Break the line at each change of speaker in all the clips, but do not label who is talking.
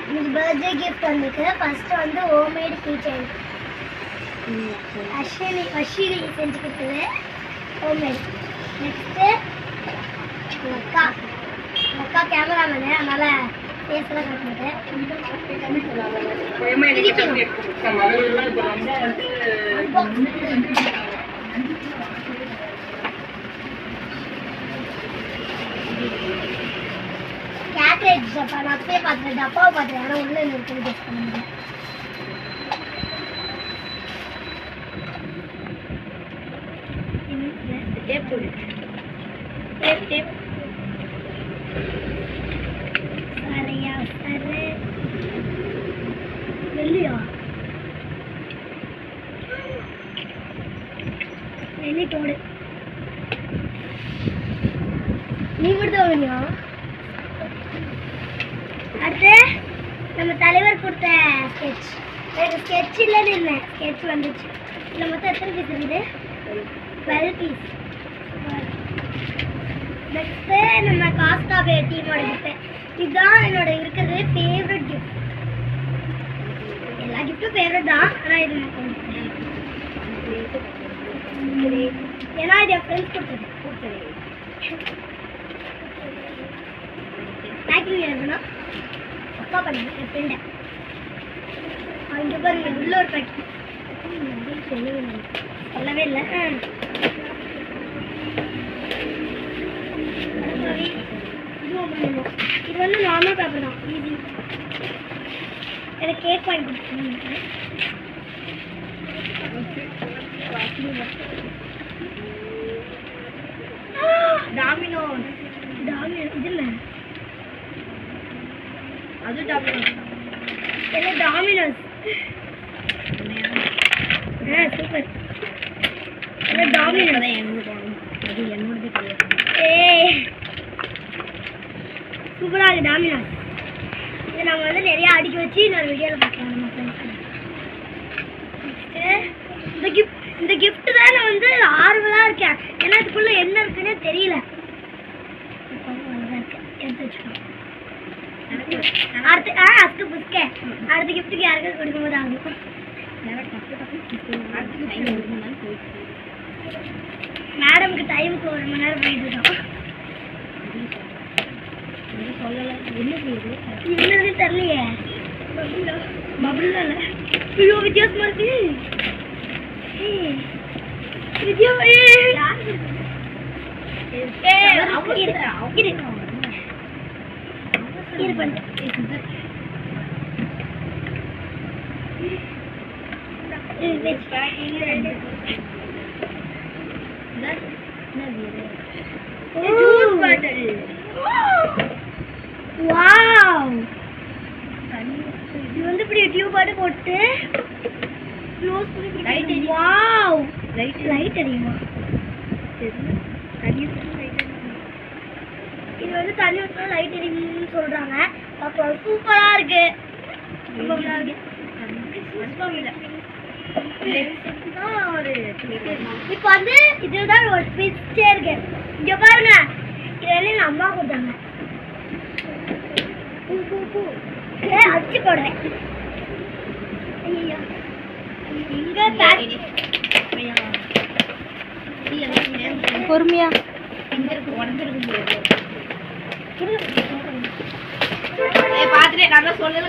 இன்னைக்கு birthday gift வந்துருக்கு. First வந்து ஹோம்மேட் கீச்செயின் அஸ்வினி செஞ்சு கொடுத்தது ஹோம்மேட். நெக்ஸ்ட்டு அக்கா கேமராமேனு, அதனால பேசலாம் காட்டுறது. கேட்ரேஜ் டப்பா நான் அப்பயே பார்த்துட்டேன், டப்பாவை பார்த்துட்டேன், ஆனால் உள்ள இருக்குது டெஸ்ட் பண்ண முடியும். டேப் சரியா சரி வெள்ளியா வெள்ளி தோடு நீ மட்டும் வாங்கினியா? அடுத்து நம்ம தலைவர் கொடுத்த ஸ்கெட்ச். எனக்கு ஸ்கெட்ச் இல்லைன்னு இல்லை, ஸ்கெட்ச் வந்துச்சு. இதில் மொத்தம் எத்தனை பீஸ் இருக்குது? 12 பீஸ். நெக்ஸ்ட்டு நம்ம காஸ்டா டீமோட கிஃப்ட்டு. இதுதான் என்னோட இருக்கிறது ஃபேவரட் கிஃப்ட். எல்லா கிஃப்ட்டும் ஃபேவரட் தான், ஆனால் இது ஏன்னா இது என் ஃப்ரெண்ட்ஸ் கொடுத்தது. பேக்கிங் இருக்கணும் அப்பா பண்ணுங்க என் ஃப்ரெண்டை. அங்கே பாருங்க உள்ள ஒரு பேக்கிங் சொல்லவே இல்லை. இது வந்து நார்மல் பேப்பர் தான், ஈஸி. எனக்கு கேக் வாங்கி கொடுத்துருக்கேன். டாமினோஸ் இது இல்லை, அது டாமினோஸ் என்ன டாமினோஸ் சூப்பர். டாமினோஸ் அது என்னோடது கிடையாது. சூப்பராக இருக்குது டாமினோஸ். இதை நம்ம வந்து நிறையா அடுக்கி வச்சு இன்னொரு வீடியோவில் பார்க்கலாம் நம்ம ஃப்ரெண்ட்ஸ். நெக்ஸ்ட்டு இந்த கிஃப்ட்டு தான் நான் வந்து ஆர்வலாக இருக்கேன், ஏன்னா இதுக்குள்ளே என்ன இருக்குன்னே தெரியல. எடுத்து வச்சுக்கோங்க. அடுத்து புஸ்கே அடுத்த கிஃப்ட்டுக்கு யாருக்கும் கொடுக்கும்போது ஆகும். மேடமுக்கு டைமுக்கு 1 மணி நேரம் போயிட்டு இருக்கோம். என்னது தெரியலையே, பபுள் ஐயோ வித்தியாசமா இருக்கு. இது வந்து இப்படி டியூப் பாட்டு போட்டு க்ளோஸ் பண்ணி லைட் அடிக்குமா? இது வந்து தண்ணி ஊற்றினா லைட் அடிக்கும்னு சொல்றாங்க. அப்புறம் சூப்பரா இருக்கு. இப்ப வந்து இதுதான் ஒரு பிச்சே இருக்கு. இங்க பாருங்க, இது எங்க அம்மா கொடுத்தாங்க. அடிச்சு போடுறேன். பொறுமையா பாத்துட்டேன். நல்லா சொல்லல.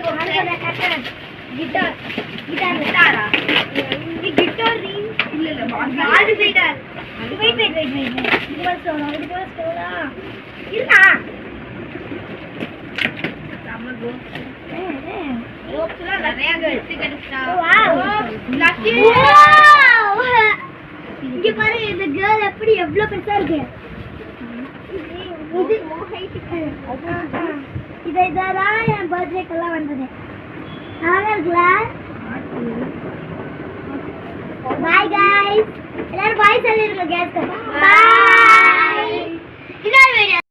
கிட்டார் கிட்டாரா கிட்டார் இல்ல அது கிட்டார். வெயிட் இது சொல்லலாம். இது சொல்லலாம் இல்லா நம்ம ரோப்ஸ்ல நிறைய வெட்டி கடிச்சா. Wow lucky. இங்க பாரு இந்த கேர்ள் எப்படி எவ்வளவு பெருசா இருக்கு. இதான் என் பர்த்டேக்கெல்லாம் வந்தது. நல்லா இருக்குல்ல? பாய் கைஸ், எல்லாரும் பாய் சொல்லிருங்க கேஸ். பாய்.